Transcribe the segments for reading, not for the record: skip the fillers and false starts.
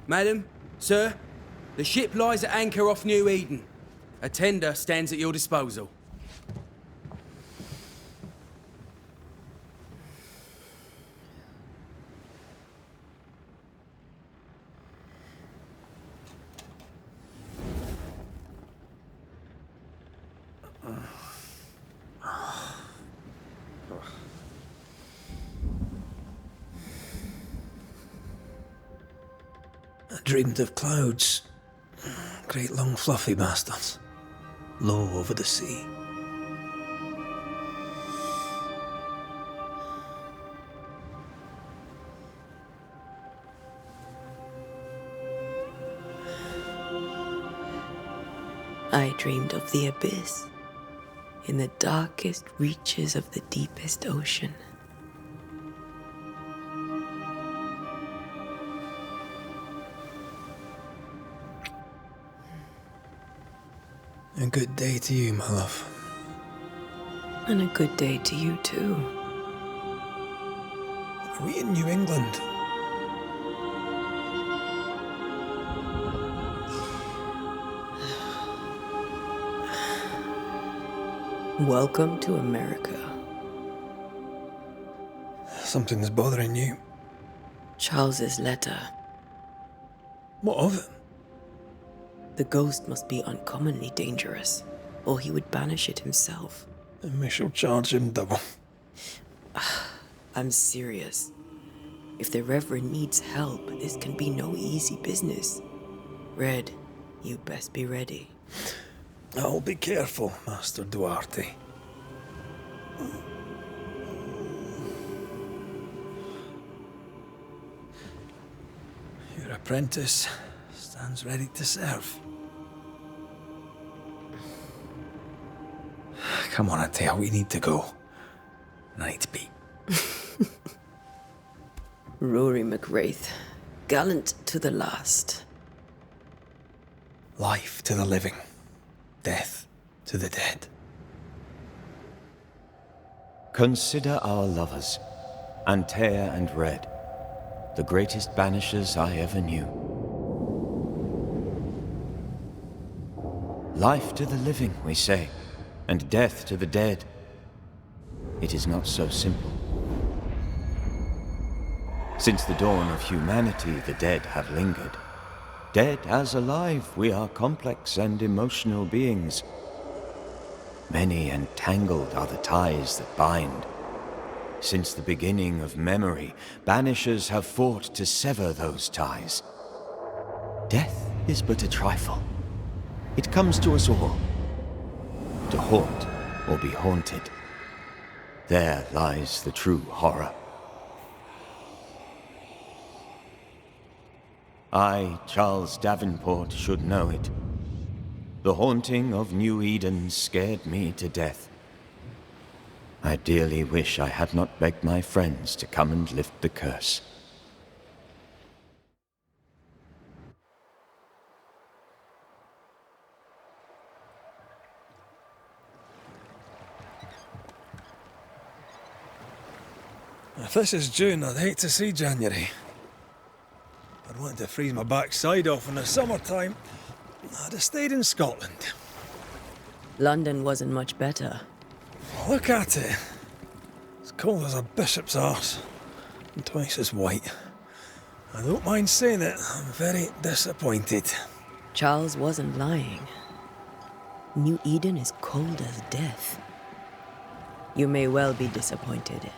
Madam, sir, the ship lies at anchor off Nью Иден. A tender stands at your disposal. I dreamed of clouds. Great long fluffy bastards. Low over the sea. I dreamed of the abyss, in the darkest reaches of the deepest ocean. A good day to you, my love. And a good day to you too. Are we in New England? Welcome to America. Something's bothering you. Charles's letter. What of it? The ghost must be uncommonly dangerous, or he would banish it himself. And we shall charge him double. I'm serious. If the Reverend needs help, this can be no easy business. Red, you best be ready. I'll be careful, Master Duarte. Your apprentice stands ready to serve. Come on, Antea, we need to go. I need to be. Rory McWraith, gallant to the last. Life to the living, death to the dead. Consider our lovers, Antea and Red, the greatest banishers I ever knew. Life to the living, we say, and death to the dead. It is not so simple. Since the dawn of humanity, the dead have lingered. Dead as alive, we are complex and emotional beings. Many and tangled are the ties that bind. Since the beginning of memory, banishers have fought to sever those ties. Death is but a trifle. It comes to us all. To haunt or be haunted. There lies the true horror. I, Charles Davenport, should know it. The haunting of Nью Idен scared me to death. I dearly wish I had not begged my friends to come and lift the curse. If this is June, I'd hate to see January. I'd want to freeze my backside off in the summertime. I'd have stayed in Scotland. London wasn't much better. Look at it. As cold as a bishop's arse, and twice as white. I don't mind saying it, I'm very disappointed. Charles wasn't lying. Nью Idен is cold as death. You may well be disappointed.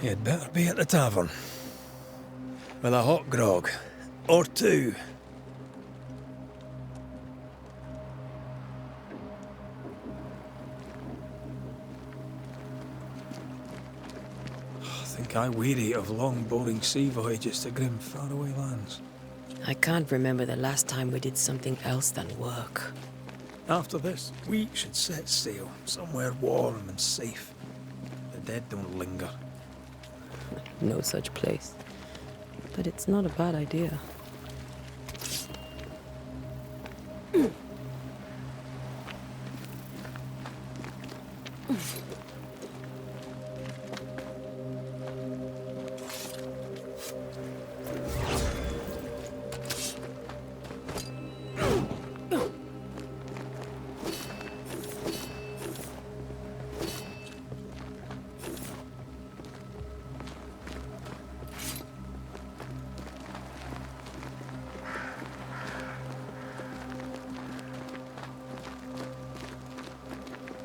You'd better be at the tavern. With a hot grog. Or two. I think I weary of long, boring sea voyages to grim, faraway lands. I can't remember the last time we did something else than work. After this, we should set sail somewhere warm and safe. The dead don't linger. No such place. But it's not a bad idea.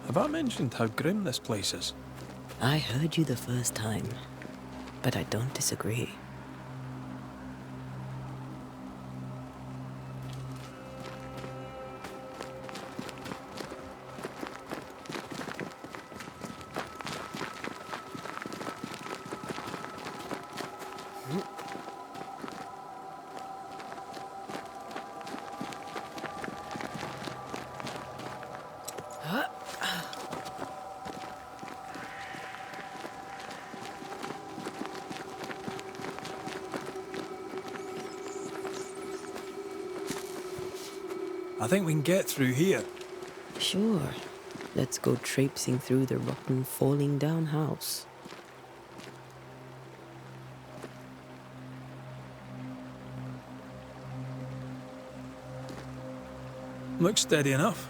Have I mentioned how grim this place is? I heard you the first time, but I don't disagree. I think we can get through here. Sure. Let's go traipsing through the rotten, falling down house. Looks steady enough.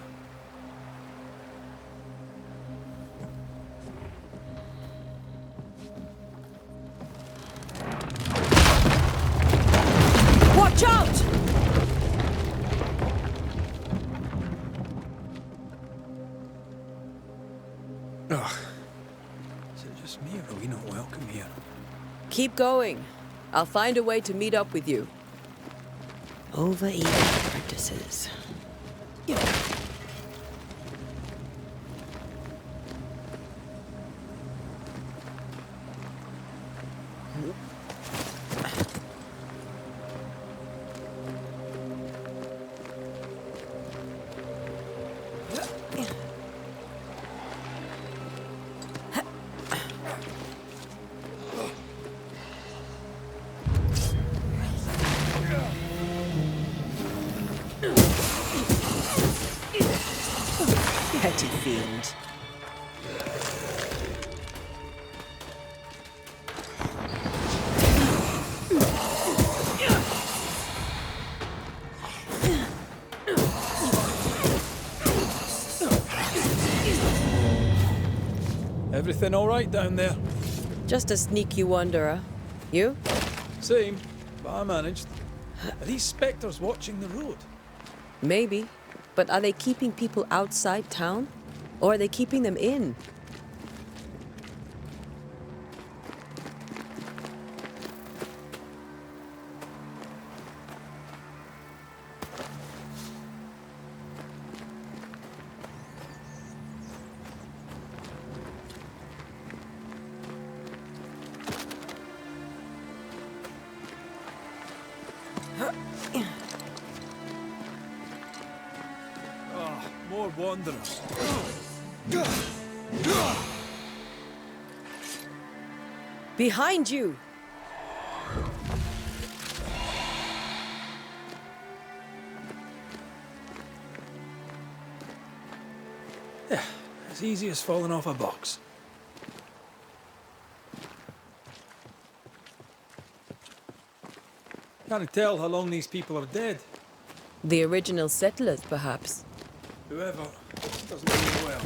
Watch out! Ugh. Is it just me or are we not welcome here? Keep going. I'll find a way to meet up with you. Overeager apprentices. Petty fiend. Everything all right down there? Just a sneaky wanderer. You? Same, but I managed. Are these spectres watching the road? Maybe. But are they keeping people outside town? Or are they keeping them in? More wanderers. Behind you! Yeah, as easy as falling off a box. Can't tell how long these people are dead. The original settlers, perhaps. Whoever doesn't mean well.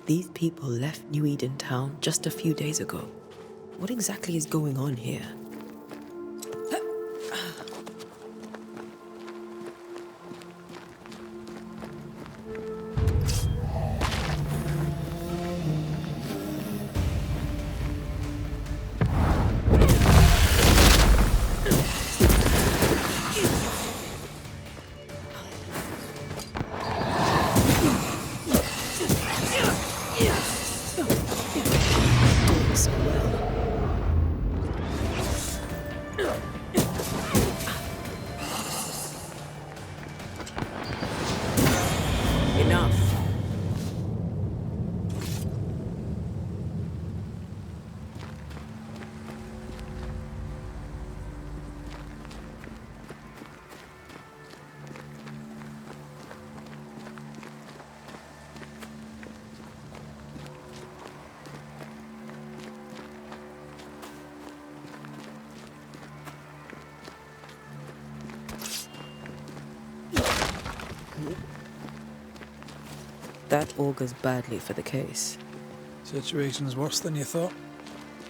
These people left Nью Иден town just a few days ago. What exactly is going on here? That augurs badly for the case. Situation's worse than you thought.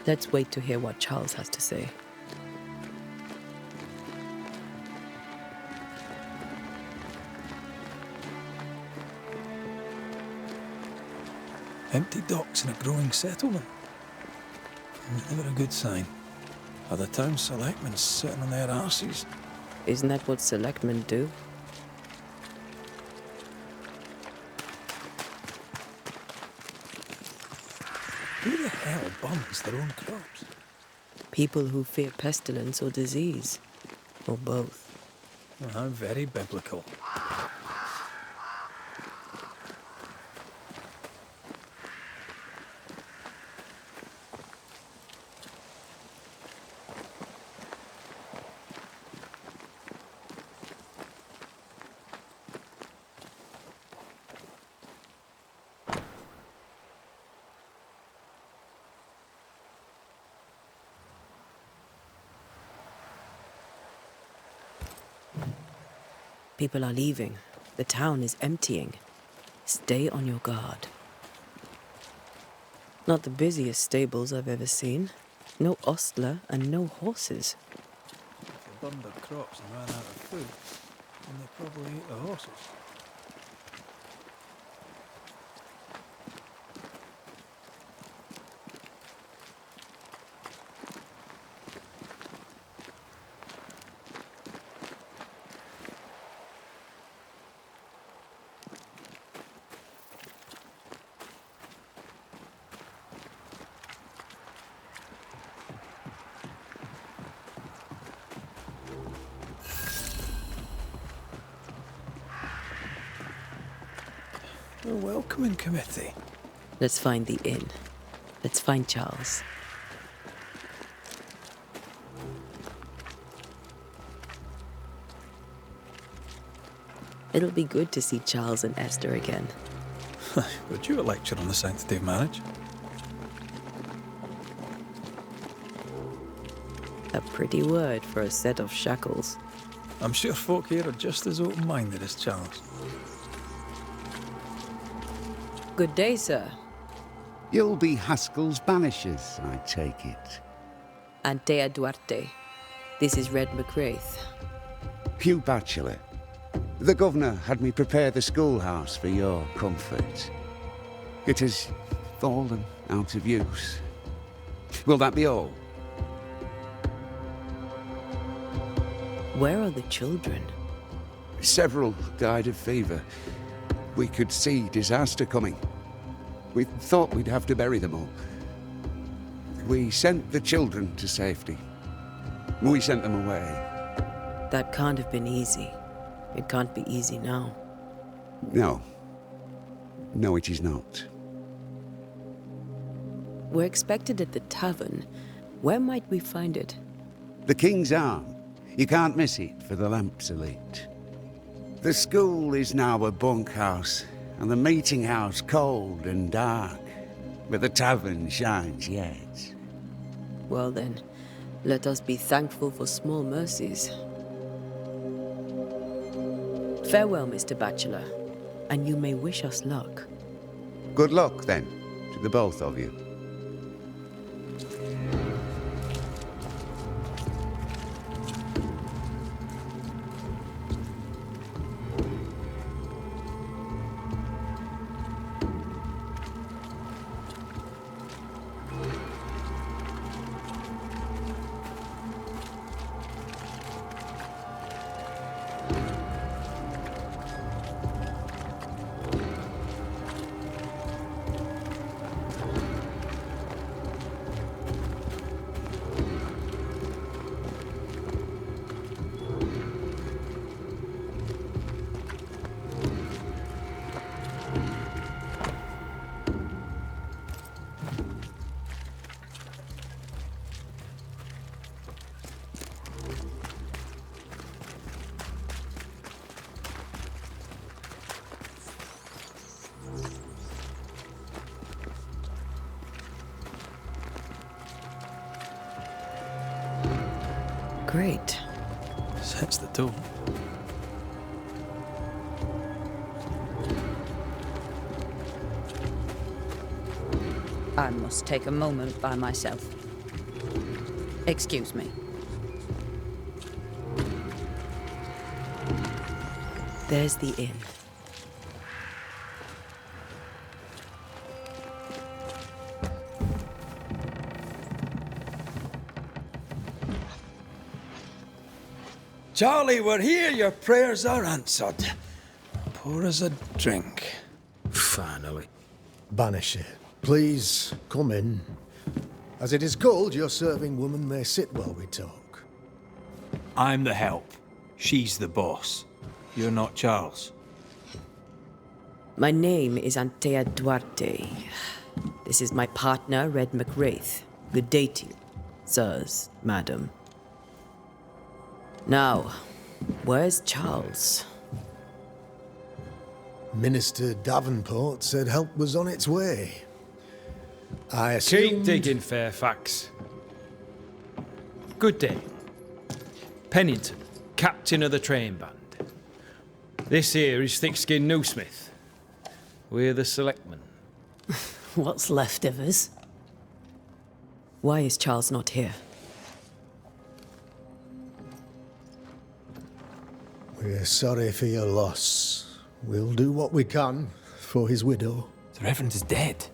Let's wait to hear what Charles has to say. Empty docks in a growing settlement. Never a good sign. Are the town selectmen sitting on their arses? Isn't that what selectmen do? Who the hell burns their own crops? People who fear pestilence or disease. Or both. Well, how very biblical. People are leaving. The town is emptying. Stay on your guard. Not the busiest stables I've ever seen. No ostler and no horses. If they burned their crops and ran out of food, then they probably ate the horses. A welcoming committee. Let's find the inn. Let's find Charles. It'll be good to see Charles and Esther again. Would you a lecture on the sanctity of marriage? A pretty word for a set of shackles. I'm sure folk here are just as open-minded as Charles. Good day, sir. You'll be Haskell's Banishers, I take it. Antea Duarte. This is Red McWraith. Hugh Bachelor. The governor had me prepare the schoolhouse for your comfort. It has fallen out of use. Will that be all? Where are the children? Several died of fever. We could see disaster coming. We thought we'd have to bury them all. We sent the children to safety. We sent them away. That can't have been easy. It can't be easy now. No. No, it is not. We're expected at the tavern. Where might we find it? The King's Arm. You can't miss it for the lamps are lit. The school is now a bunkhouse, and the meeting house cold and dark, but the tavern shines yet. Well then, let us be thankful for small mercies. Farewell, Mr. Bachelor, and you may wish us luck. Good luck, then, to the both of you. Great. Sets the tone. I must take a moment by myself. Excuse me. There's the inn. Charlie, we're here. Your prayers are answered. Pour us a drink. Finally. Banisher, please come in. As it is called, your serving woman may sit while we talk. I'm the help. She's the boss. You're not Charles. My name is Antea Duarte. This is my partner, Red McWraith. Good day to you, sirs, madam. Now, where's Charles? Minister Davenport said help was on its way. I assumed... Keep digging, Fairfax. Good day. Pennington, captain of the train band. This here is thick-skinned Newsmith. We're the selectmen. What's left of us? Why is Charles not here? We're sorry for your loss. We'll do what we can for his widow. The Reverend is dead.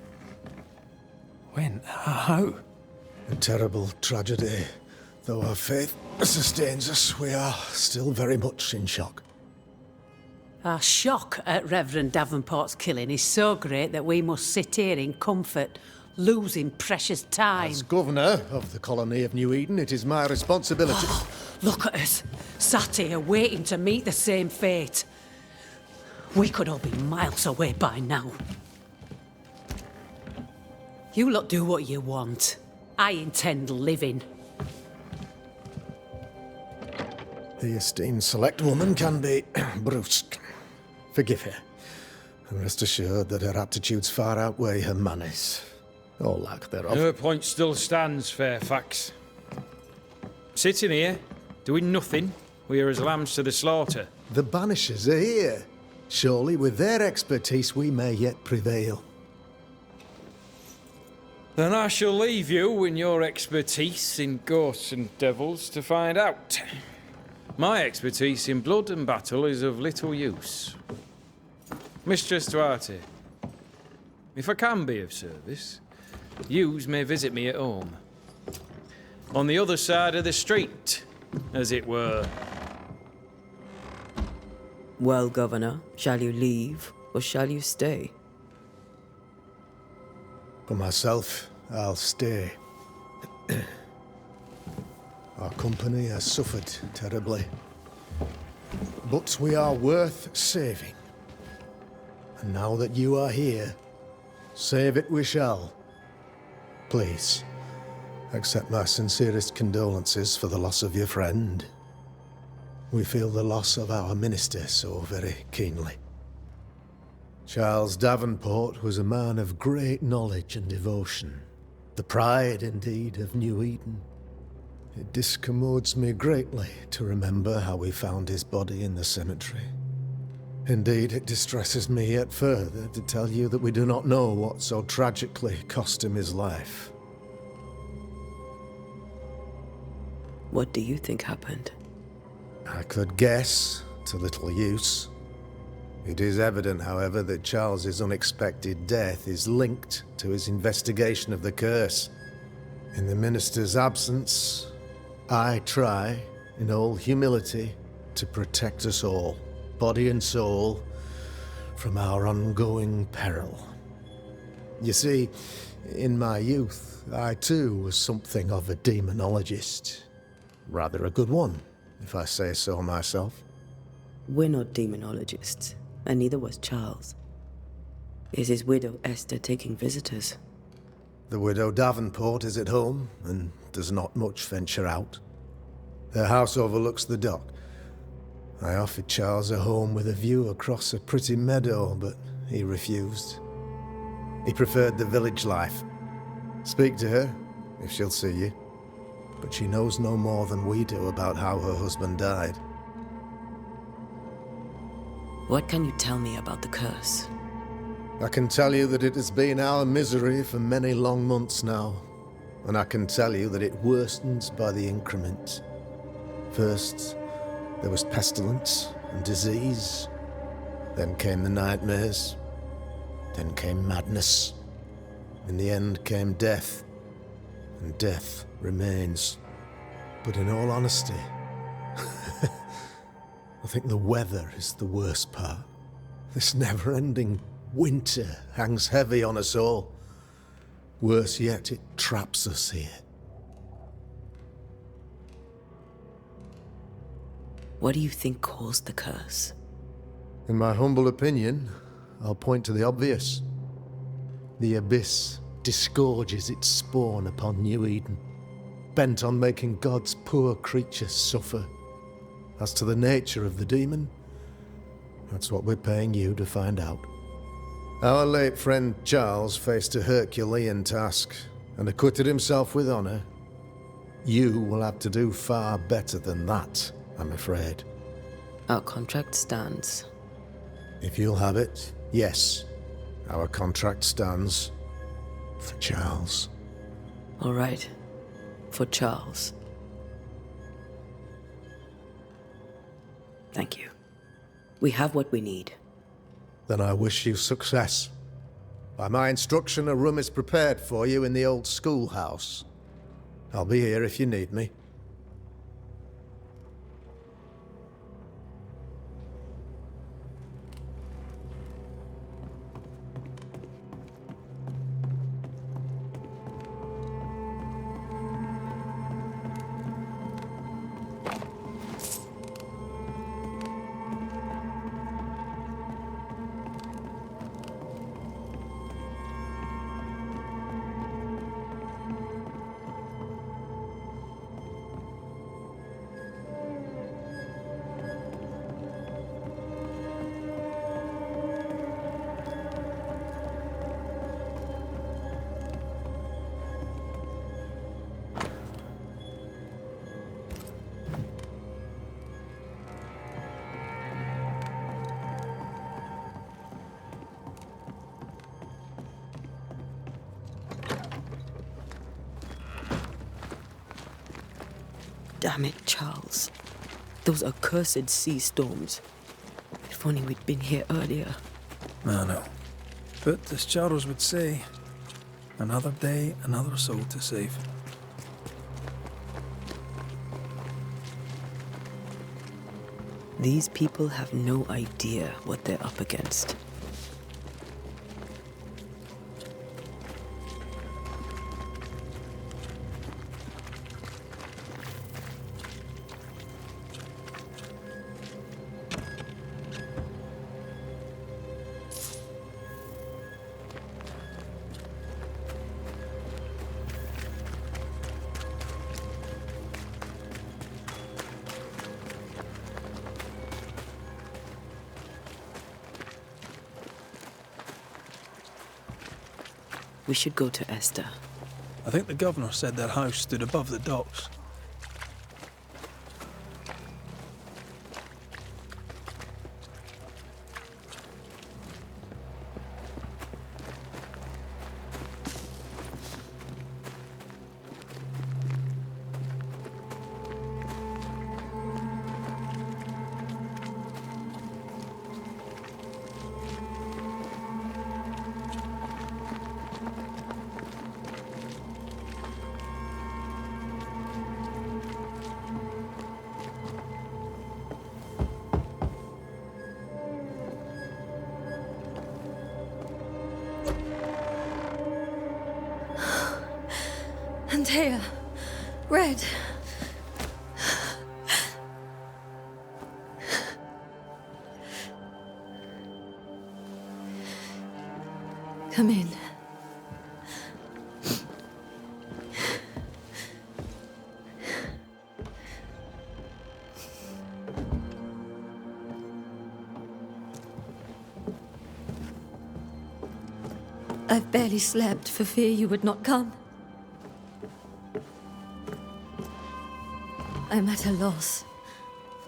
When? How? A terrible tragedy. Though our faith sustains us, we are still very much in shock. Our shock at Reverend Davenport's killing is so great that we must sit here in comfort, losing precious time. As governor of the colony of New Eden, it is my responsibility... Look at us, sat here waiting to meet the same fate. We could all be miles away by now. You lot do what you want. I intend living. The esteemed select woman can be brusque. Forgive her. And rest assured that her aptitudes far outweigh her manners. Or lack thereof. Her point still stands, Fairfax. Sitting here, doing nothing, we are as lambs to the slaughter. The Banishers are here. Surely with their expertise we may yet prevail. Then I shall leave you and your expertise in ghosts and devils to find out. My expertise in blood and battle is of little use. Mistress Duarte, if I can be of service, yous may visit me at home. On the other side of the street, as it were. Well, Governor, shall you leave or shall you stay? For myself, I'll stay. Our company has suffered terribly. But we are worth saving. And now that you are here, save it we shall. Please, accept my sincerest condolences for the loss of your friend. We feel the loss of our minister so very keenly. Charles Davenport was a man of great knowledge and devotion. The pride, indeed, of New Eden. It discommodes me greatly to remember how we found his body in the cemetery. Indeed, it distresses me yet further to tell you that we do not know what so tragically cost him his life. What do you think happened? I could guess, to little use. It is evident, however, that Charles's unexpected death is linked to his investigation of the curse. In the minister's absence, I try, in all humility, to protect us all, body and soul, from our ongoing peril. You see, in my youth, I too was something of a demonologist. Rather a good one, if I say so myself. We're not demonologists, and neither was Charles. Is his widow Esther taking visitors? The widow Davenport is at home, and does not much venture out. Their house overlooks the dock. I offered Charles a home with a view across a pretty meadow, but he refused. He preferred the village life. Speak to her, if she'll see you. But she knows no more than we do about how her husband died. What can you tell me about the curse? I can tell you that it has been our misery for many long months now. And I can tell you that it worsens by the increment. First, there was pestilence and disease. Then came the nightmares. Then came madness. In the end came death. And death remains. But in all honesty, I think the weather is the worst part. This never-ending winter hangs heavy on us all. Worse yet, it traps us here. What do you think caused the curse? In my humble opinion, I'll point to the obvious. The abyss disgorges its spawn upon New Eden, bent on making God's poor creatures suffer. As to the nature of the demon, that's what we're paying you to find out. Our late friend Charles faced a Herculean task and acquitted himself with honor. You will have to do far better than that, I'm afraid. Our contract stands. If you'll have it, yes. Our contract stands for Charles. All right. For Charles. Thank you. We have what we need. Then I wish you success. By my instruction, a room is prepared for you in the old schoolhouse. I'll be here if you need me. Damn it, Charles. Those accursed sea storms. If only we'd been here earlier. I know. But as Charles would say, another day, another soul to save. These people have no idea what they're up against. We should go to Esther. I think the governor said their house stood above the docks. Антея. Red. Come in. I've barely slept for fear you would not come. I'm at a loss.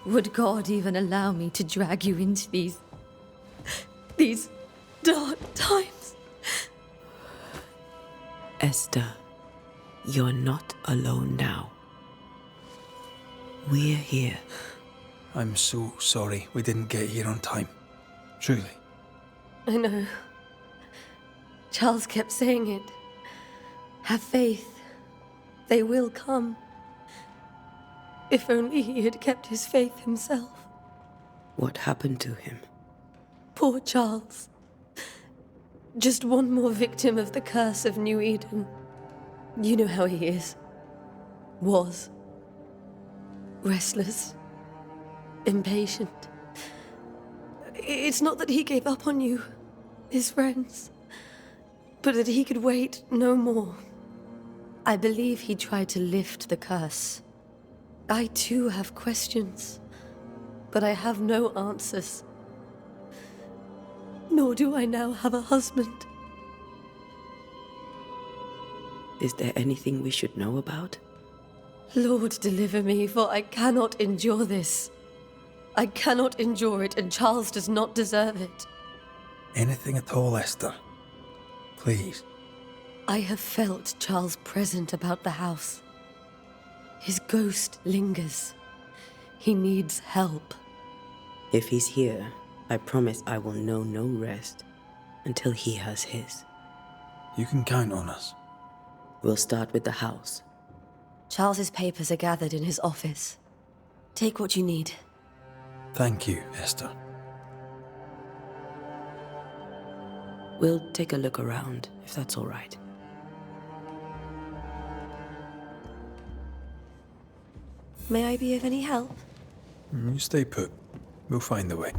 Would God even allow me to drag you into these dark times? Esther, you're not alone now. We're here. I'm so sorry we didn't get here on time. Truly. I know. Charles kept saying it. Have faith. They will come. If only he had kept his faith himself. What happened to him? Poor Charles. Just one more victim of the curse of New Eden. You know how he is. Was. Restless. Impatient. It's not that he gave up on you, his friends, but that he could wait no more. I believe he tried to lift the curse. I too have questions, but I have no answers. Nor do I now have a husband. Is there anything we should know about? Lord, deliver me, for I cannot endure this. I cannot endure it, and Charles does not deserve it. Anything at all, Esther. Please. I have felt Charles present about the house. His ghost lingers. He needs help. If he's here, I promise I will know no rest until he has his. You can count on us. We'll start with the house. Charles's papers are gathered in his office. Take what you need. Thank you, Esther. We'll take a look around, if that's all right. May I be of any help? You stay put. We'll find the way.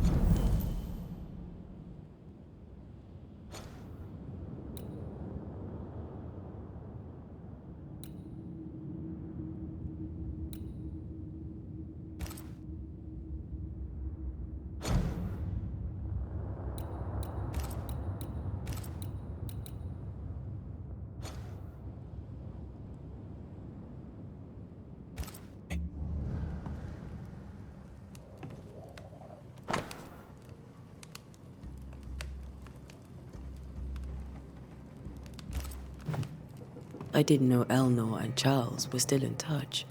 I didn't know Eleanor and Charles were still in touch.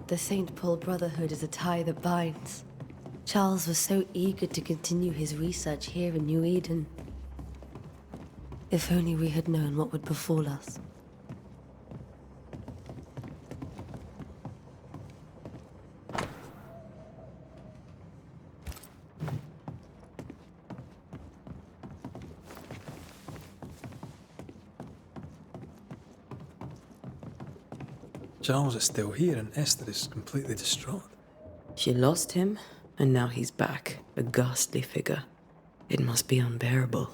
The St. Paul Brotherhood is a tie that binds. Charles was so eager to continue his research here in New Eden. If only we had known what would befall us. Charles is still here and Esther is completely distraught. She lost him, and now he's back, a ghastly figure. It must be unbearable.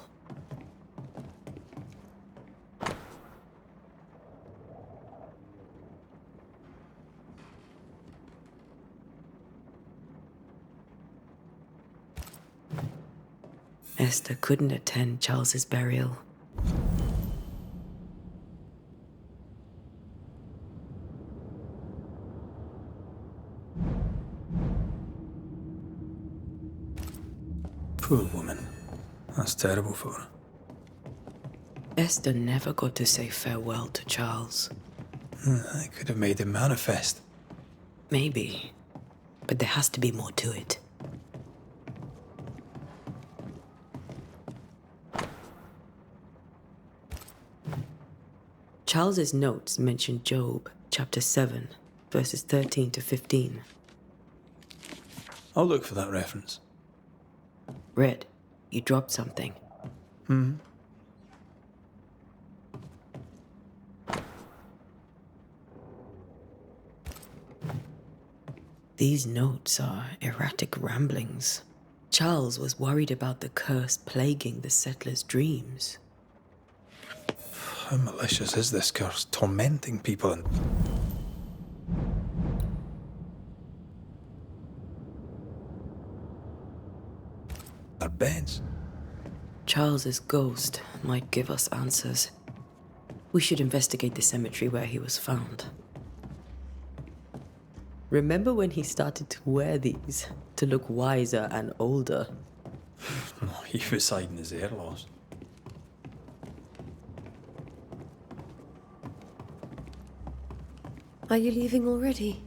Esther couldn't attend Charles's burial. Poor woman. That's terrible for her. Esther never got to say farewell to Charles. I could have made him manifest. Maybe, but there has to be more to it. Charles's notes mention Job, chapter 7, verses 13 to 15. I'll look for that reference. Red, you dropped something. These notes are erratic ramblings. Charles was worried about the curse plaguing the settlers' dreams. How malicious is this curse, tormenting people and... their beds? Charles's ghost might give us answers. We should investigate the cemetery where he was found. Remember when he started to wear these to look wiser and older? He was hiding his hair loss. Are you leaving already?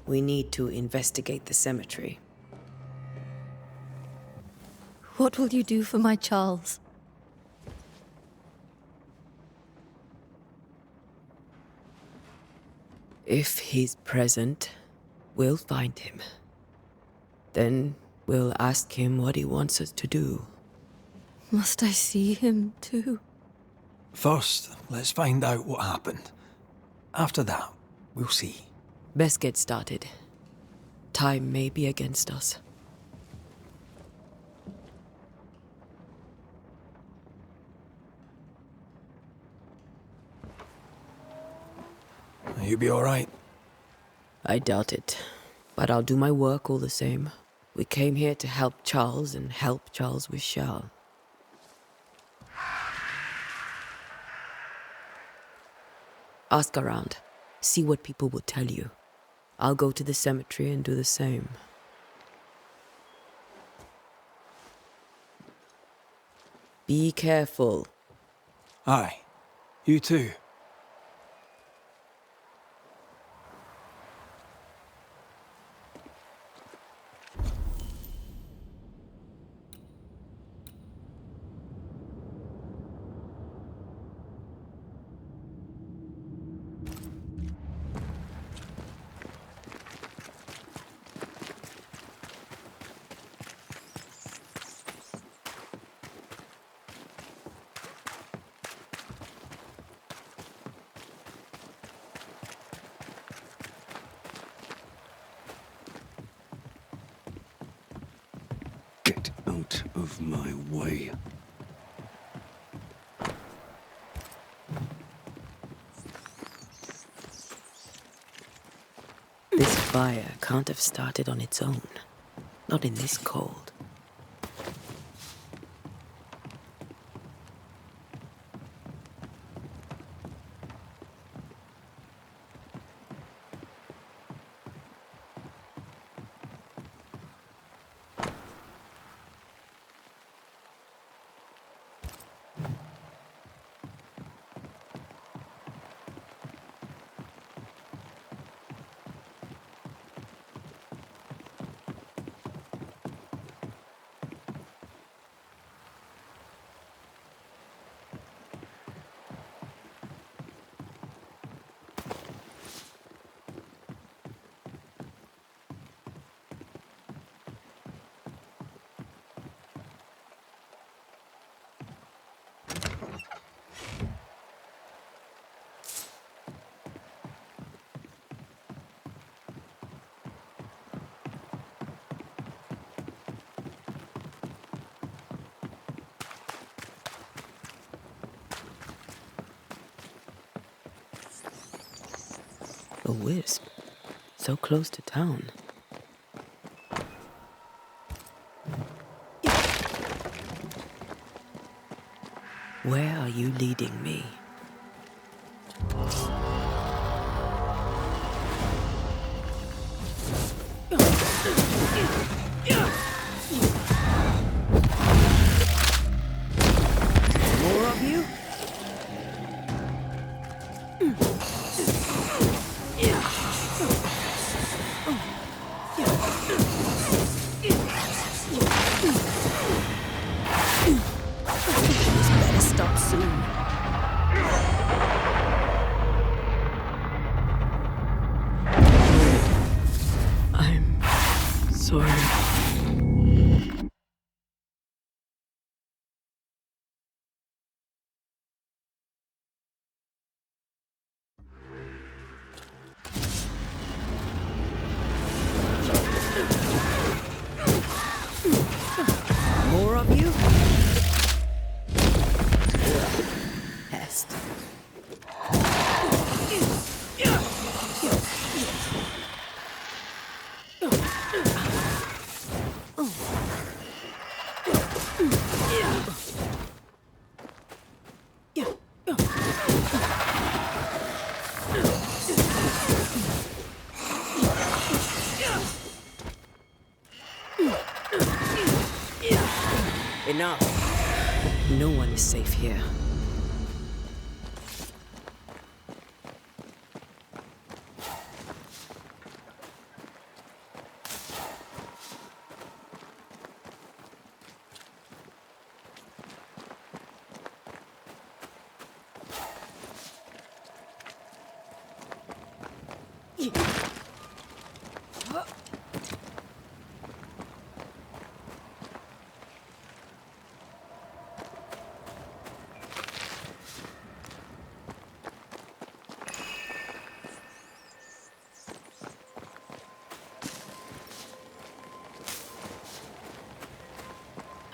We need to investigate the cemetery. What will you do for my Charles? If he's present, we'll find him. Then we'll ask him what he wants us to do. Must I see him too? First, let's find out what happened. After that, we'll see. Best get started. Time may be against us. You be all right? I doubt it, but I'll do my work all the same. We came here to help Charles, and help Charles we shall. Ask around. See what people will tell you. I'll go to the cemetery and do the same. Be careful. Aye. You too. Get out of my way. This fire can't have started on its own. Not in this cold. A wisp. So close to town. Where are you leading me? More of you? This better stop soon. love you. Pest. Enough. No one is safe here.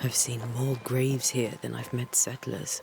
I've seen more graves here than I've met settlers.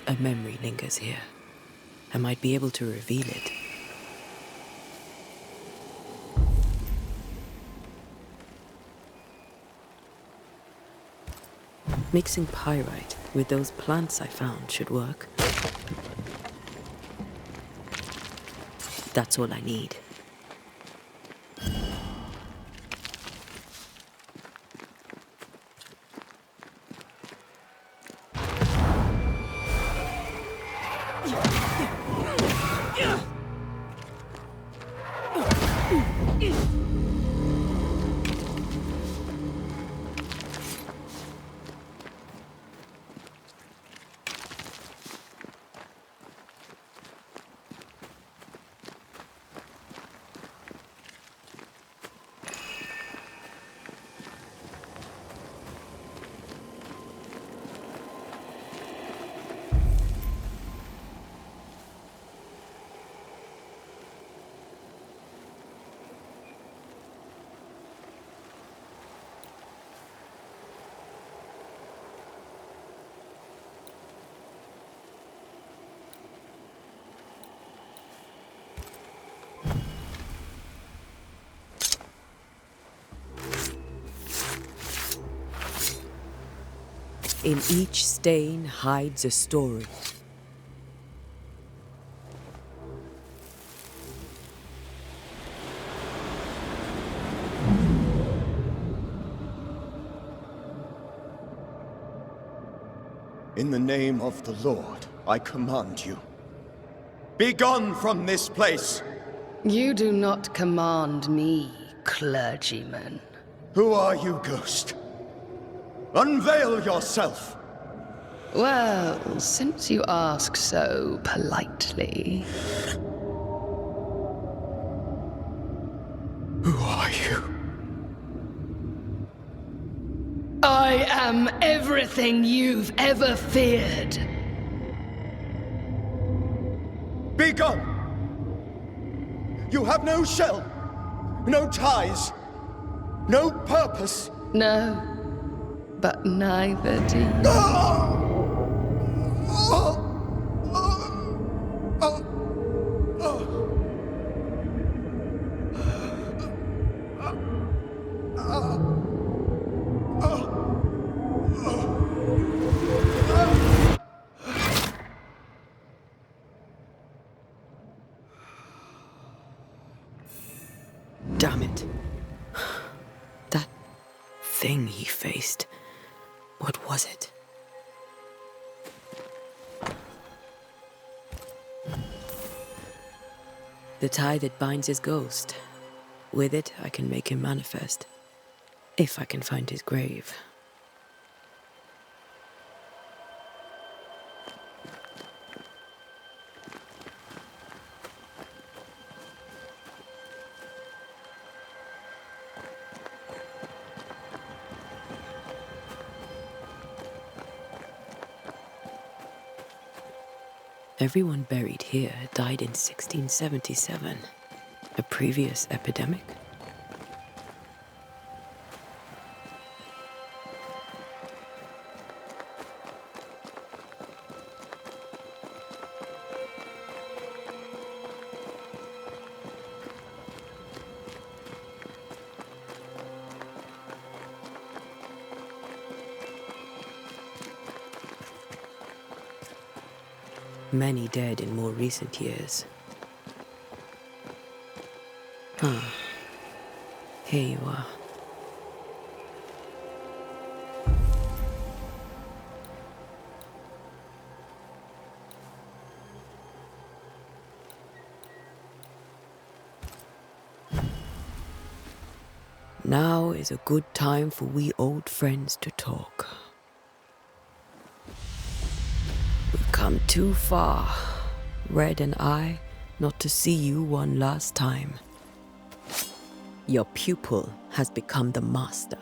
A memory lingers here. I might be able to reveal it. Mixing pyrite with those plants I found should work. That's all I need. In each stain hides a story. In the name of the Lord, I command you. Be gone from this place! You do not command me, clergyman. Who are you, ghost? Unveil yourself! Well, since you ask so politely... Who are you? I am everything you've ever feared. Be gone! You have no shell, no ties, no purpose. No. but neither do you. Damn it. That thing he faced. What was it? The tie that binds his ghost. With it, I can make him manifest. If I can find his grave. Everyone buried here died in 1677. A previous epidemic? Many dead in more recent years. Ah, here you are. Now is a good time for we old friends to talk. We've come too far, Red and I, not to see you one last time. Your pupil has become the master.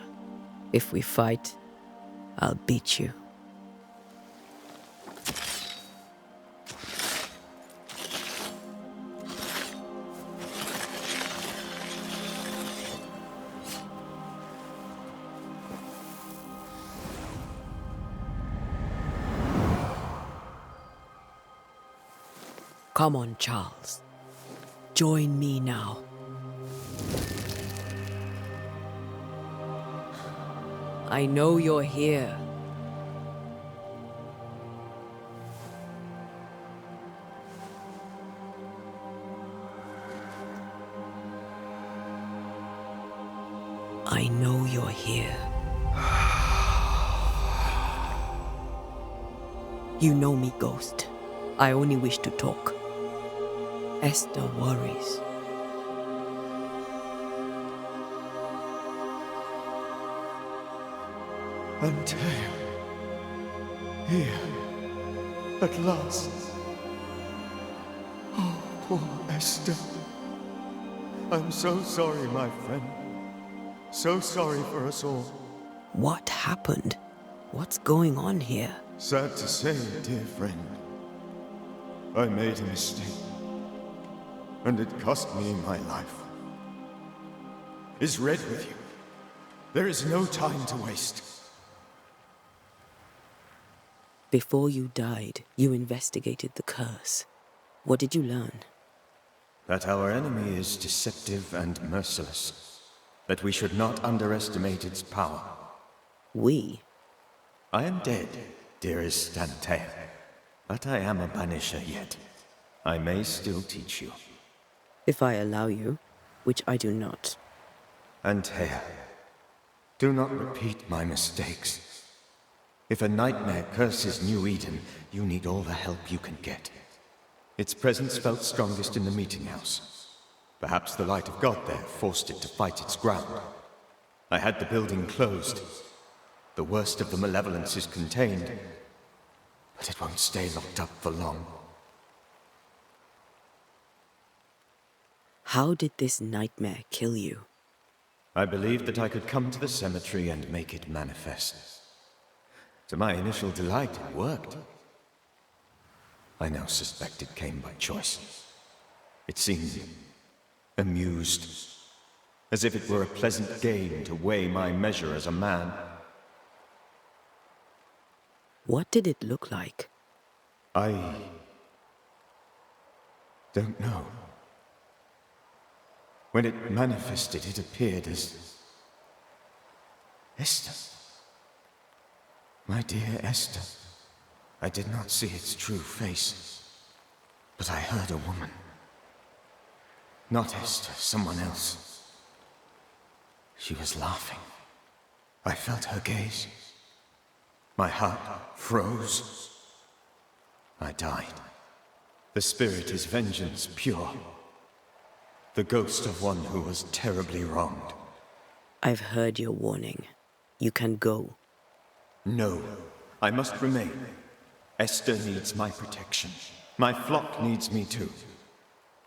If we fight, I'll beat you. Come on, Charles. Join me now. I know you're here. I know you're here. You know me, Ghost. I only wish to talk. Esther worries. Антея. Here. At last. Oh, poor Esther. I'm so sorry, my friend. So sorry for us all. What happened? What's going on here? Sad to say, dear friend. I made a mistake. And it cost me my life. Is Red with you? There is no time to waste. Before you died, you investigated the curse. What did you learn? That our enemy is deceptive and merciless. That we should not underestimate its power. We? I am dead, dearest Antея. But I am a Banisher yet. I may still teach you. If I allow you, which I do not. Antея, do not repeat my mistakes. If a nightmare curses Nью Иден, you need all the help you can get. Its presence felt strongest in the meeting house. Perhaps the light of God there forced it to fight its ground. I had the building closed. The worst of the malevolence is contained, but it won't stay locked up for long. How did this nightmare kill you? I believed that I could come to the cemetery and make it manifest. To my initial delight, it worked. I now suspect it came by choice. It seemed amused, as if it were a pleasant game to weigh my measure as a man. What did it look like? I don't know. When it manifested, it appeared as Esther. My dear Esther. I did not see its true face, but I heard a woman. Not Esther, someone else. She was laughing. I felt her gaze. My heart froze. I died. The spirit is vengeance pure. The ghost of one who was terribly wronged. I've heard your warning. You can go. No, I must remain. Esther needs my protection. My flock needs me too.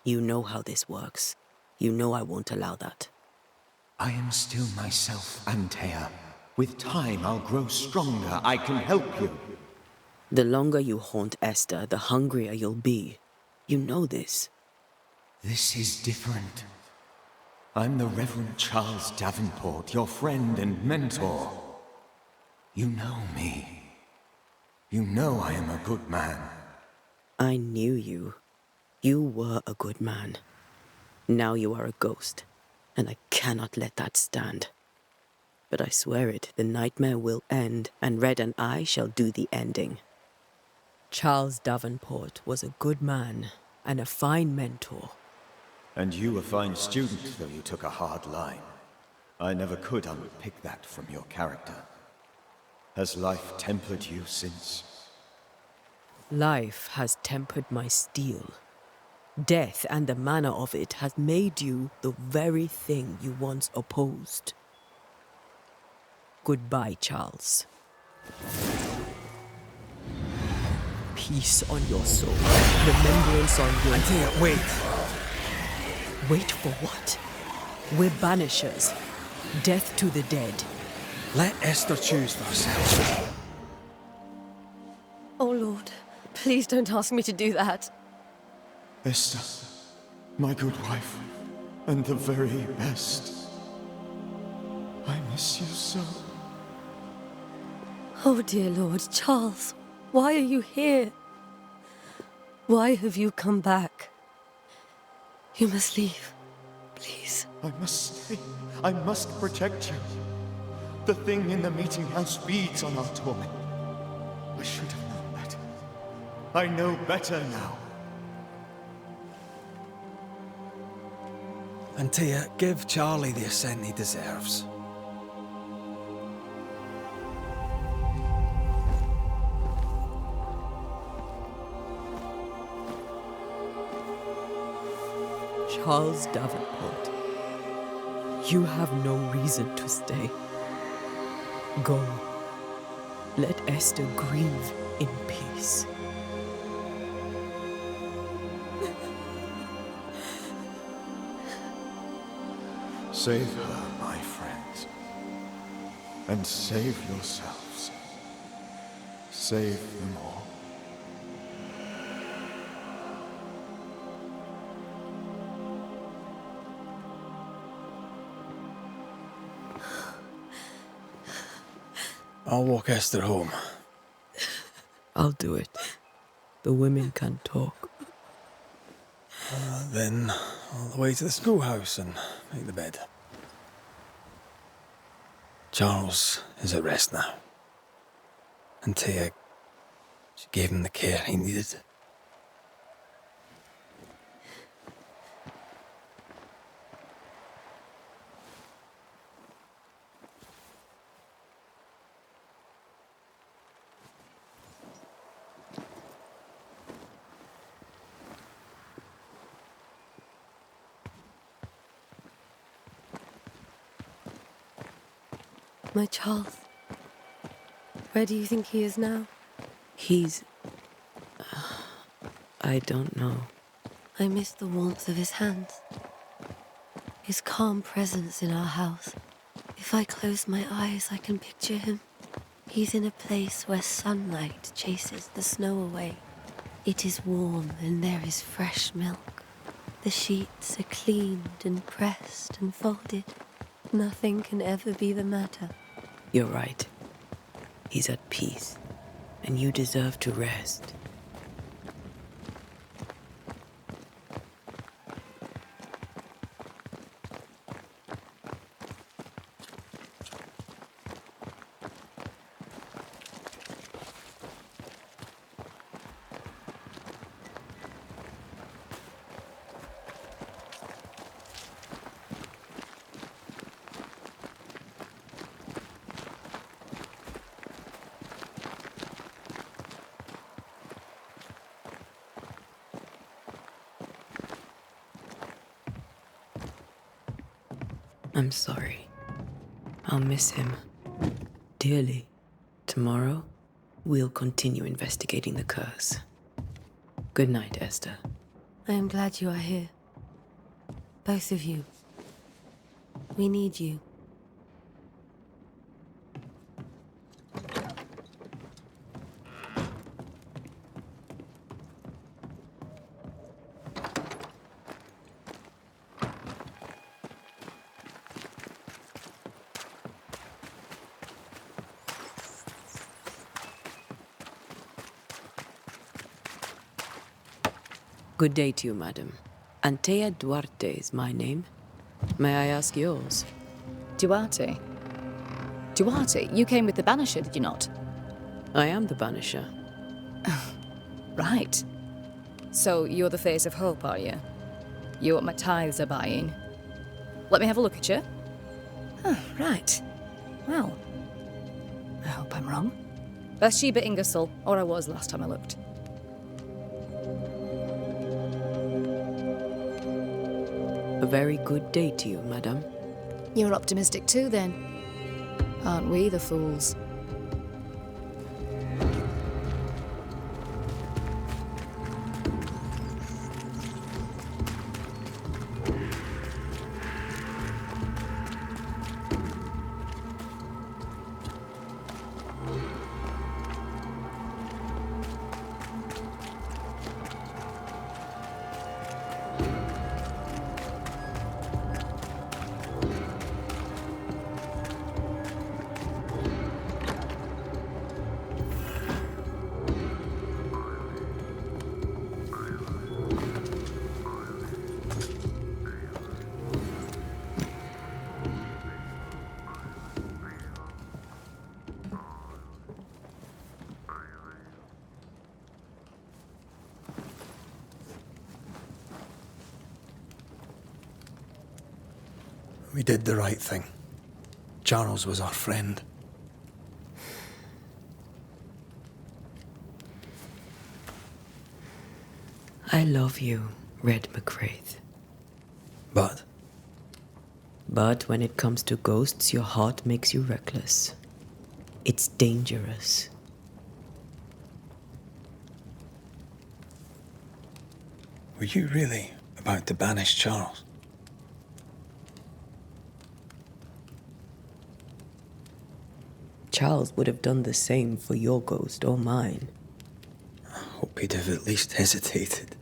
You know how this works. You know I won't allow that. I am still myself, Antea. With time, I'll grow stronger. I can help you. The longer you haunt Esther, the hungrier you'll be. You know this. This is different. I'm the Reverend Chарльzа Девенпорta, your friend and mentor. You know me. You know I am a good man. I knew you. You were a good man. Now you are a ghost, and I cannot let that stand. But I swear it, the nightmare will end, and Red and I shall do the ending. Chарльzа Девенпорta was a good man and a fine mentor. And you a fine student, though you took a hard line. I never could unpick that from your character. Has life tempered you since? Life has tempered my steel. Death and the manner of it has made you the very thing you once opposed. Goodbye, Charles. Peace on your soul. Remembrance on your... Antea, wait! Wait for what? We're banishers. Death to the dead. Let Esther choose for herself. Oh, Lord. Please don't ask me to do that. Esther, my good wife, and the very best. I miss you so. Oh, dear Lord, Charles, why are you here? Why have you come back? You must leave, please. I must stay. I must protect you. The thing in the meeting house feeds on our torment. I should have known better. I know better now. Antea, give Charlie the ascent he deserves. Chарльzа Девенпорta, you have no reason to stay. Go. Let Esther grieve in peace. Save her, my friends. And save yourselves. Save them all. I'll walk Esther home. I'll do it. The women can talk. Then all the way to the schoolhouse and make the bed. Charles is at rest now. Antea, she gave him the care he needed. My Charles. Where do you think he is now? He's... I don't know. I miss the warmth of his hands. His calm presence in our house. If I close my eyes, I can picture him. He's in a place where sunlight chases the snow away. It is warm and there is fresh milk. The sheets are cleaned and pressed and folded. Nothing can ever be the matter. You're right. He's at peace. and you deserve to rest. I'm sorry. I'll miss him dearly. Tomorrow, we'll continue investigating the curse. Good night, Esther. I am glad you are here. Both of you. We need you. Good day to you, madam. Antea Duarte is my name. May I ask yours? Duarte? Duarte? You came with the Banisher, did you not? I am the Banisher. Right. So you're the face of hope, are you? You're what my tithes are buying. Let me have a look at you. Oh, right. Well, I hope I'm wrong. Bathsheba Ingersoll, or I was last time I looked. A very good day to you, madam. You're optimistic too, then. Aren't we the fools? We did the right thing. Charles was our friend. I love you, Red McWraith. But when it comes to ghosts, your heart makes you reckless. It's dangerous. were you really about to banish Charles? Charles would have done the same for your ghost or mine. I hope he'd have at least hesitated.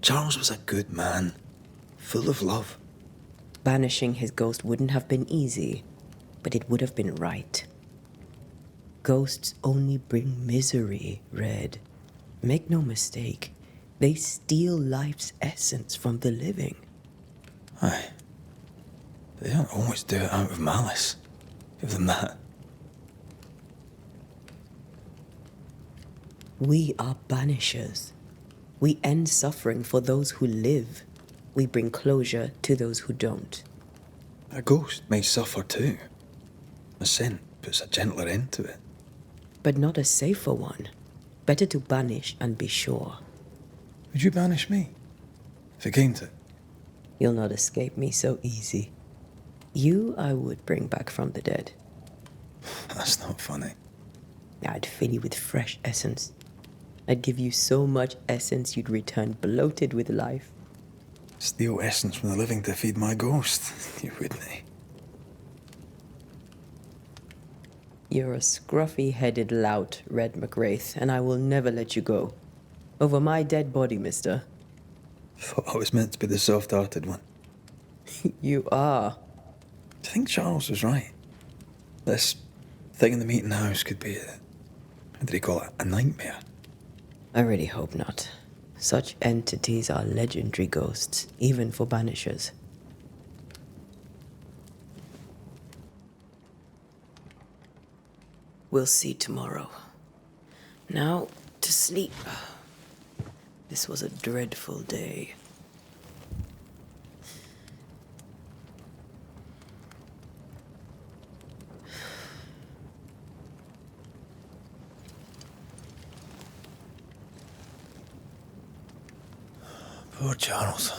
Charles was a good man, full of love. Banishing his ghost wouldn't have been easy, but it would have been right. Ghosts only bring misery, Red. Make no mistake, they steal life's essence from the living. Aye. They don't always do it out of malice. Give them that. We are banishers. We end suffering for those who live. We bring closure to those who don't. A ghost may suffer too. A scent puts a gentler end to it. But not a safer one. Better to banish and be sure. Would you banish me? If it came to it? You'll not escape me so easy. You I would bring back from the dead. That's not funny. I'd fill you with fresh essence. I'd give you so much essence you'd return bloated with life. Steal essence from the living to feed my ghost. You wouldn't. You're a scruffy-headed lout, Red McWraith, and I will never let you go. Over my dead body, mister. Thought I was meant to be the soft-hearted one. You are. Do you think Charles was right? This thing in the meeting house could be it. Did he call it a nightmare? I really hope not. Such entities are legendary ghosts, even for Banishers. We'll see tomorrow. Now, to sleep. This was a dreadful day. Poor Charles.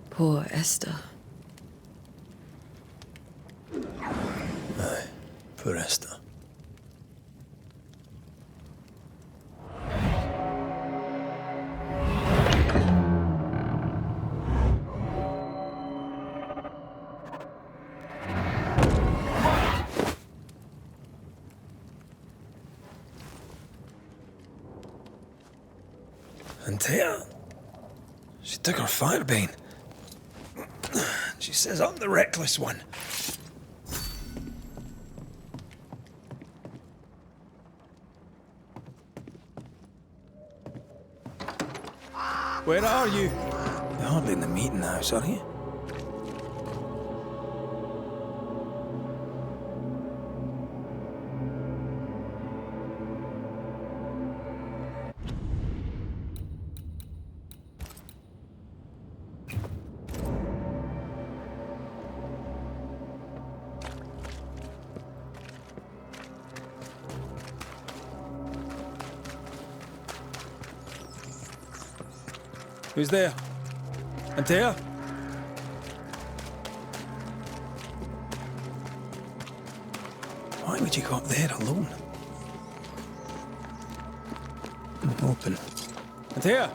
Poor Esther. Aye, poor Esther. Antea, she took her firebane. She says I'm the reckless one. Where are you? You're hardly in the meeting house, are you? Who's there? Antea? Why would you go up there alone? Open. Antea?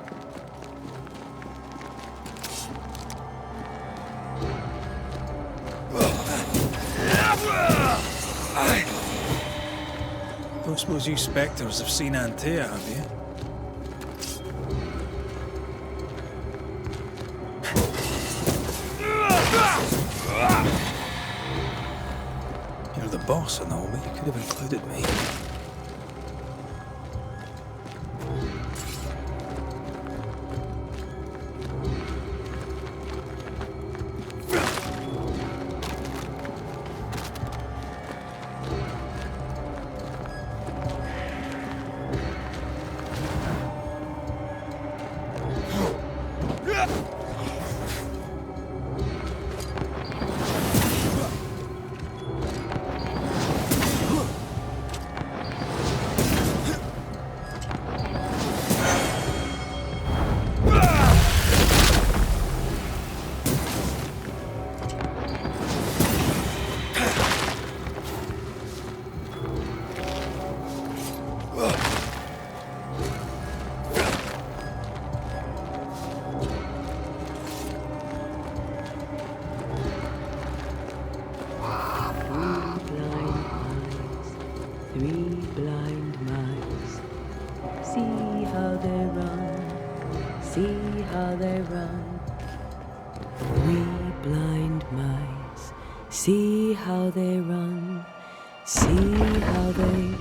Don't suppose you spectres have seen Antea, have you? You're the boss and all, but you could have included me. See how they run, see how they...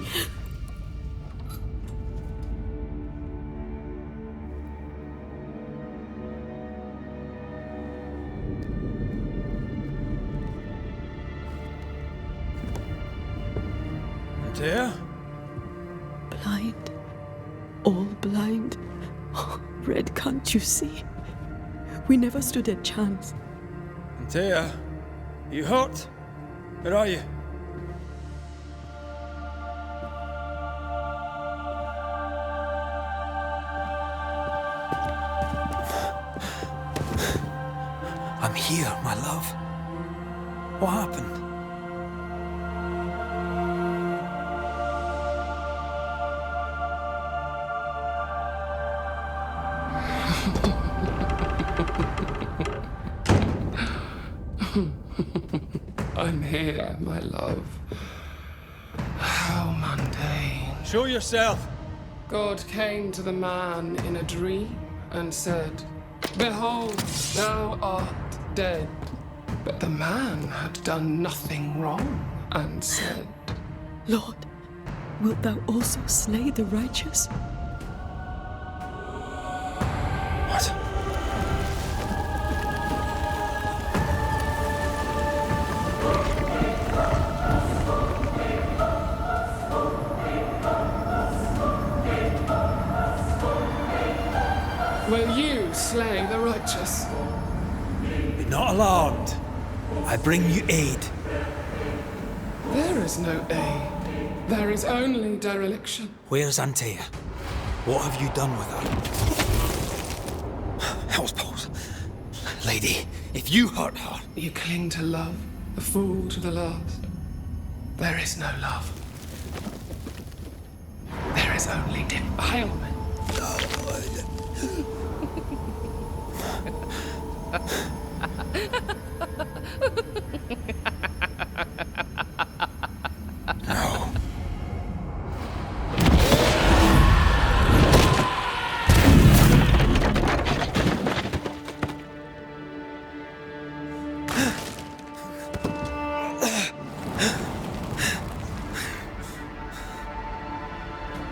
Antea? Blind. All blind. Oh, Red, can't you see? We never stood a chance. Antea? You hurt? Where are you? I'm here, my love. What happened? I'm here, my love. How mundane. Show yourself! God came to the man in a dream and said, "Behold, thou art dead." But the man had done nothing wrong and said, Lord, wilt thou also slay the righteous? What? Will you slay the righteous? Be not alarmed. I bring you aid. There is no aid. There is only dereliction. Where's Antea? What have you done with her? Hell's balls. Lady, if you hurt her... You cling to love, a fool to the last. There is no love. There is only defilement. No.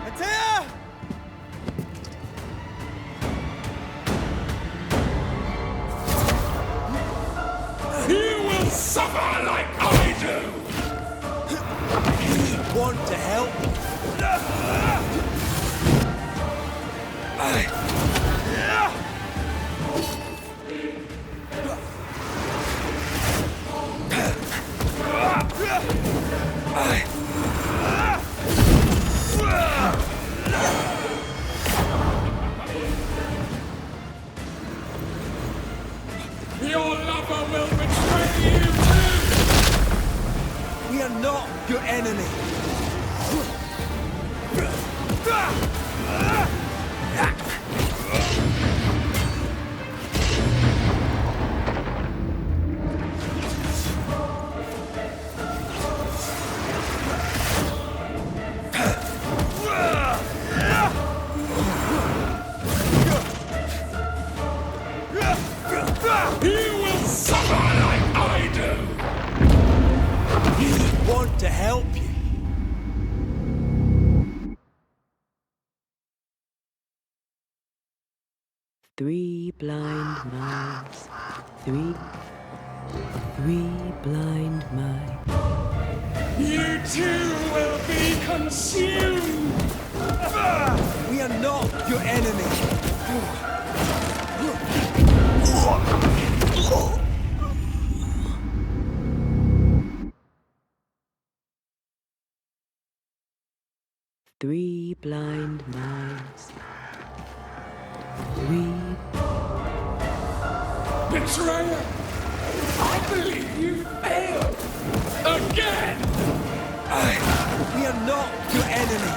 Antea! You will suffer like I do! We want to help. Your lover will betray you too! We are not your enemy. You will suffer like I do! We want to help you. Three blind mice. Three blind mice. You too will be consumed! We are not your enemy. Three blind mice. Three. Betrayer! I believe you failed! Again! We are not your enemy.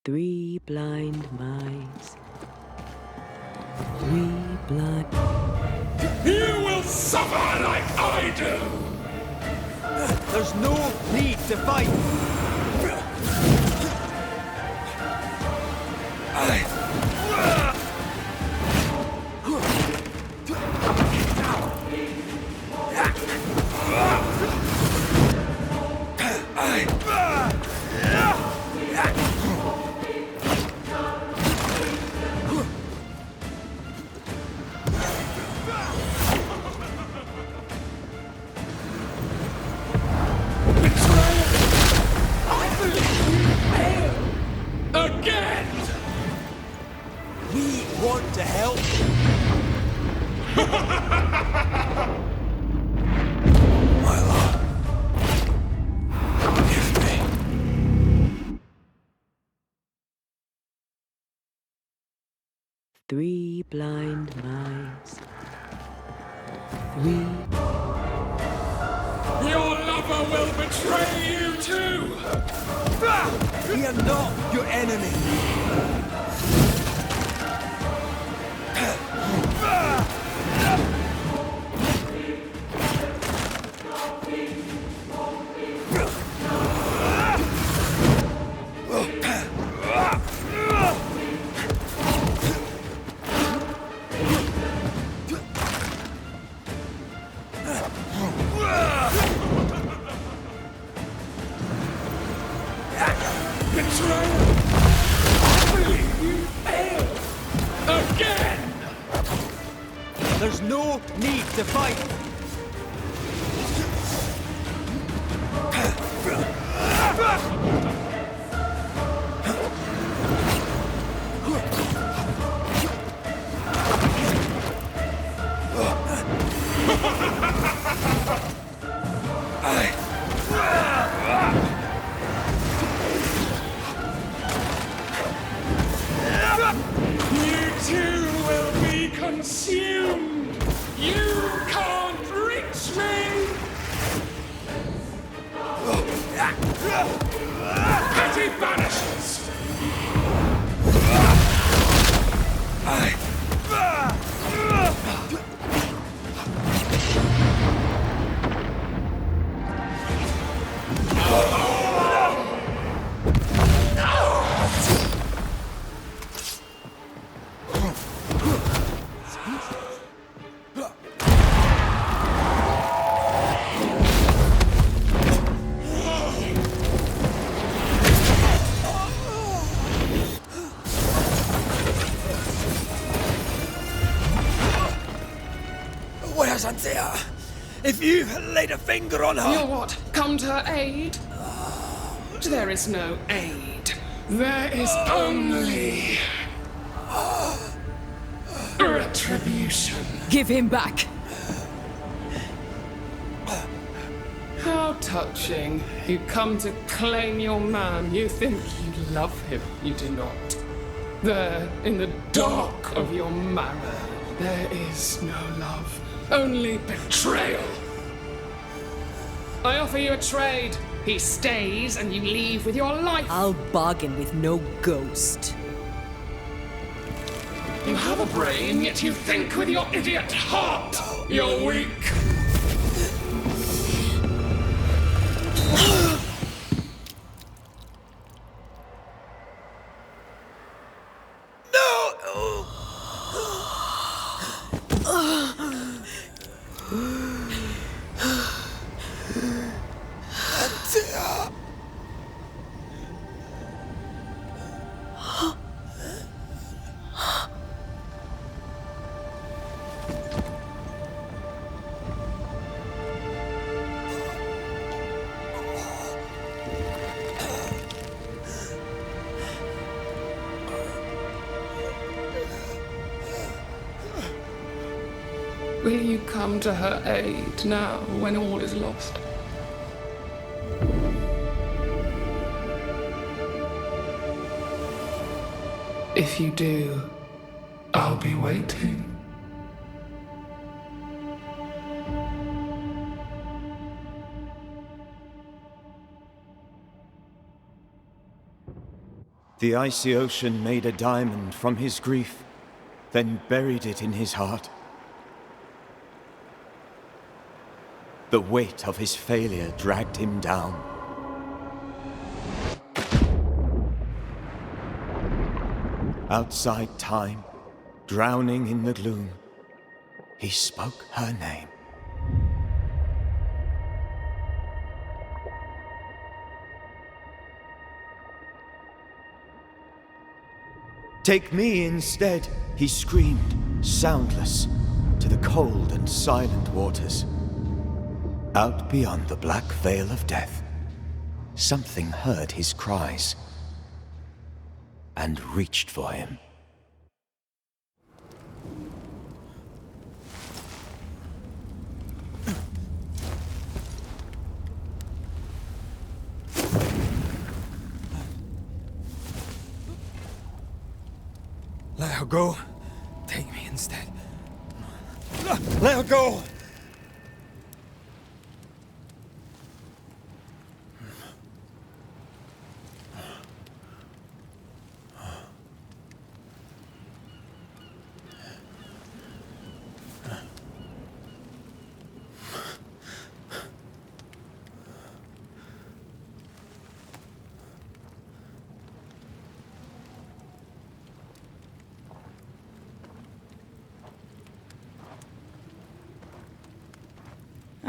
Three blind mice. Three blind. You will suffer like I do! There's no need to fight. Again! We want to help. My lord. Forgive me. Three blind mice. Three. Your lover will betray you too! We are not your enemy. to fight! You too will be consumed! You can't reach me! Petty Banishers! Where's Antea? If you've laid a finger on her... You'll what? Come to her aid? There is no aid. There is only... retribution. Give him back! How touching. You come to claim your man. You think you love him. You do not. There, in the dark of your marrow, there is no love. Only betrayal. I offer you a trade. He stays and you leave with your life. I'll bargain with no ghost. You have a brain, yet you think with your idiot heart. You're weak. Will you come to her aid now, when all is lost? If you do, I'll be waiting. The icy ocean made a diamond from his grief, then buried it in his heart. The weight of his failure dragged him down. Outside time, drowning in the gloom, he spoke her name. Take me instead, he screamed, soundless, to the cold and silent waters. Out beyond the black veil of death, something heard his cries and reached for him. Let her go. Take me instead. Let her go!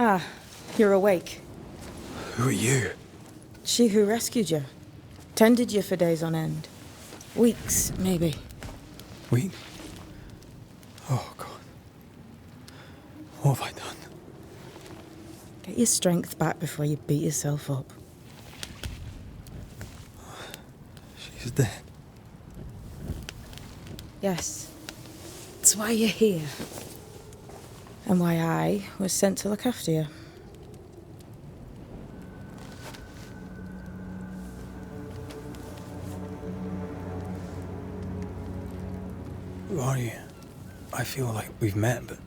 Ah, you're awake. Who are you? She who rescued you. Tended you for days on end. Weeks, maybe. We? Oh, God. What have I done? Get your strength back before you beat yourself up. She's dead. Yes. That's why you're here. And why I was sent to look after you. Who are you? I feel like we've met, but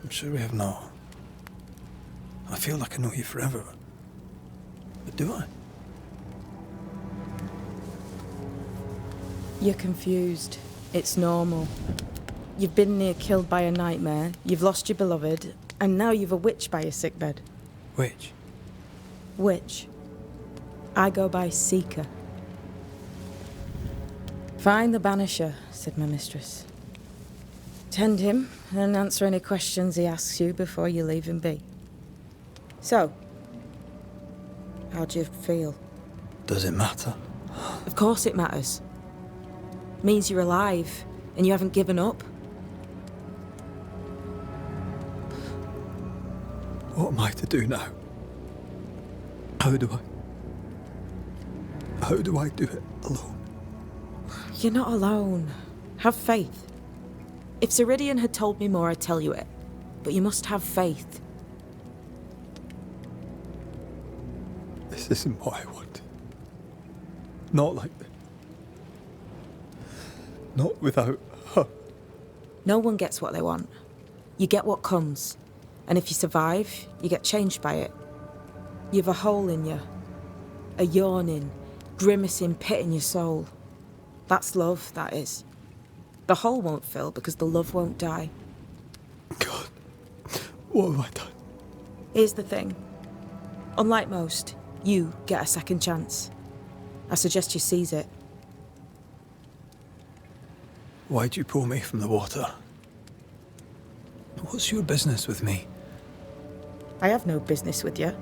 I'm sure we have not. I feel like I know you forever, but do I? You're confused. It's normal. You've been near killed by a nightmare, you've lost your beloved, and now you've a witch by your sickbed. Witch? Witch. I go by Seeker. Find the Banisher, said my mistress. Tend him, and answer any questions he asks you before you leave him be. So, how do you feel? Does it matter? Of course it matters. Means you're alive, and you haven't given up. What am I to do now? How do I do it alone? You're not alone. Have faith. If Ceridian had told me more, I'd tell you it. But you must have faith. This isn't what I want. Not like this. Not without her. No one gets what they want. You get what comes. And if you survive, you get changed by it. You've a hole in you. A yawning, grimacing pit in your soul. That's love, that is. The hole won't fill because the love won't die. God, what have I done? Here's the thing. Unlike most, you get a second chance. I suggest you seize it. Why'd you pull me from the water? What's your business with me? I have no business with you,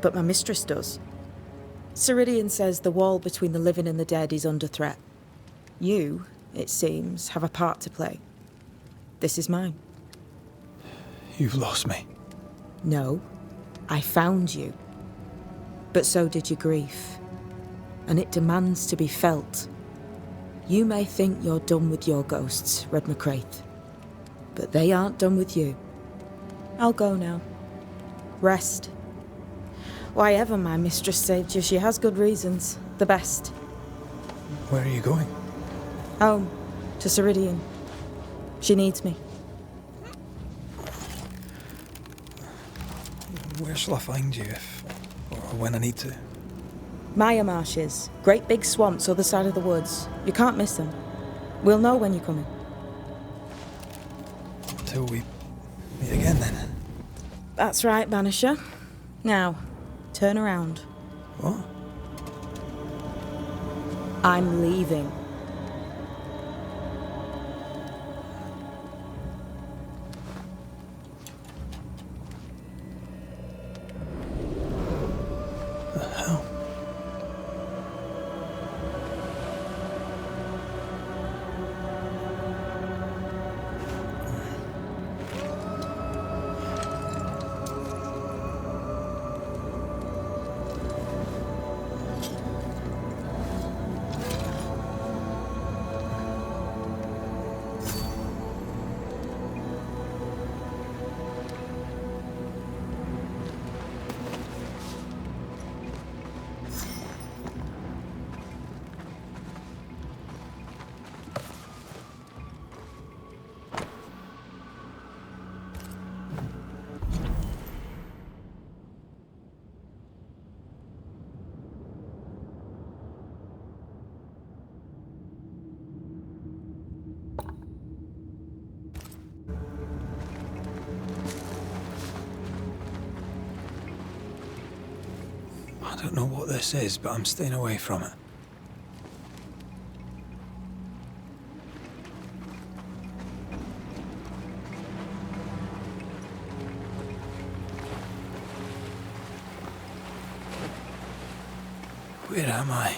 but my mistress does. Ceridian says the wall between the living and the dead is under threat. You, it seems, have a part to play. This is mine. You've lost me. No, I found you. But so did your grief. And it demands to be felt. You may think you're done with your ghosts, Red McCraith. But they aren't done with you. I'll go now. Rest. Why ever my mistress saved you, she has good reasons. The best. Where are you going? Home. To Ceridian. She needs me. Where shall I find you if... or when I need to? Maya Marshes. Great big swamps other side of the woods. You can't miss them. We'll know when you're coming. Until we meet again, then. That's right, Banisher. Now, turn around. What? I'm leaving. I don't know what this is, but I'm staying away from it. Where am I?